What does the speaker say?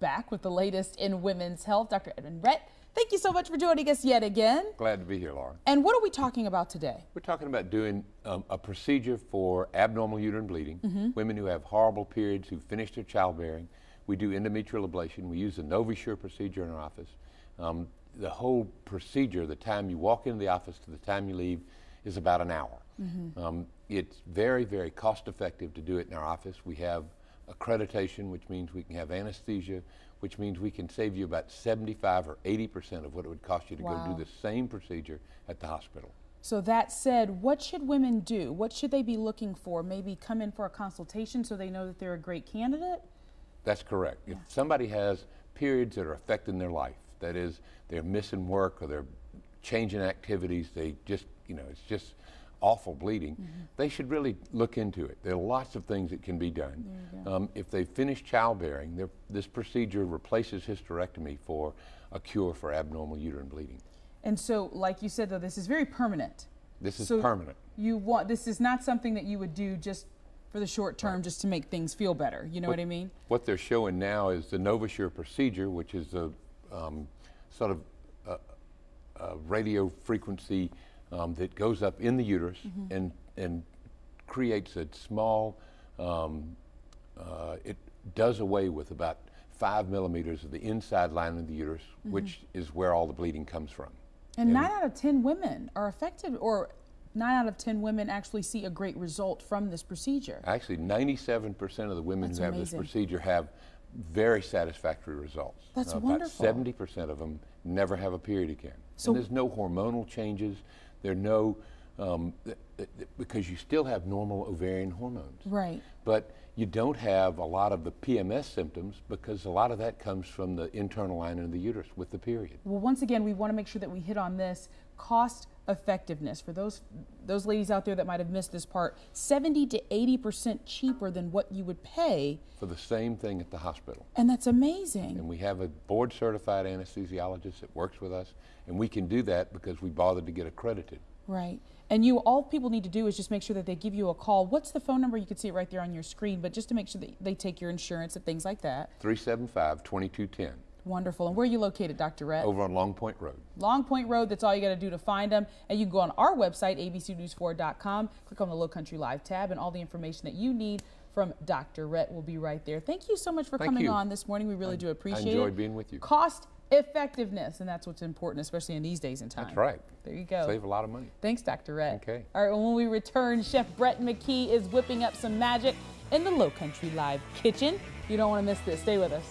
back with the latest in women's health. Dr. Rhett, thank you so much for joining us yet again. Glad to be here, Laura. And what are we talking about today? We're talking about doing a procedure for abnormal uterine bleeding, women who have horrible periods, who finished their childbearing. We do endometrial ablation. We use the Novus procedure in our office. The whole procedure, the time you walk into the office to the time you leave, is about an hour. It's very, very cost effective to do it in our office. We have accreditation, which means we can have anesthesia, which means we can save you about 75 or 80% of what it would cost you to go do the same procedure at the hospital. So that said, what should women do? What should they be looking for? Maybe come in for a consultation so they know that they're a great candidate? That's correct. If somebody has periods that are affecting their life, that is, they're missing work or they're changing activities, they just, it's just awful bleeding, they should really look into it. There are lots of things that can be done. If they finish childbearing, this procedure replaces hysterectomy for a cure for abnormal uterine bleeding. And so, like you said, though, this is very permanent. This is permanent. This is not something that you would do just for the short term, just to make things feel better. You know what I mean? What they're showing now is the Novus procedure, which is a sort of a radio frequency that goes up in the uterus and creates a small, it does away with about 5 millimeters of the inside lining of the uterus, which is where all the bleeding comes from. And 9 out of 10 women are affected, or 9 out of 10 women actually see a great result from this procedure. Actually, 97% of the women who have this procedure have very satisfactory results. That's wonderful. About 70% of them never have a period again. So and there's no hormonal changes. There are no, because you still have normal ovarian hormones. Right. But you don't have a lot of the PMS symptoms because a lot of that comes from the internal lining of the uterus with the period. Well, once again, we want to make sure that we hit on this cost effectiveness for those ladies out there that might have missed this part. 70 to 80% cheaper than what you would pay for the same thing at the hospital. And that's amazing. And we have a board certified anesthesiologist that works with us, and we can do that because we bothered to get accredited. Right. And all people need to do is just make sure that they give you a call. What's the phone number? You can see it right there on your screen, but just to make sure that they take your insurance and things like that. 375-2210. Wonderful. And where are you located, Dr. Rhett? Over on Long Point Road. Long Point Road, that's all you got to do to find them. And you can go on our website, abcnews4.com, click on the Low Country Live tab, and all the information that you need from Dr. Rhett will be right there. Thank you so much for coming on this morning. We really do appreciate it. I enjoyed being with you. Cost effectiveness, and that's what's important, especially in these days and time. That's right. There you go. Save a lot of money. Thanks, Dr. Rhett. Okay. All right, when we return, Chef Brett McKee is whipping up some magic in the Low Country Live kitchen. You don't want to miss this. Stay with us.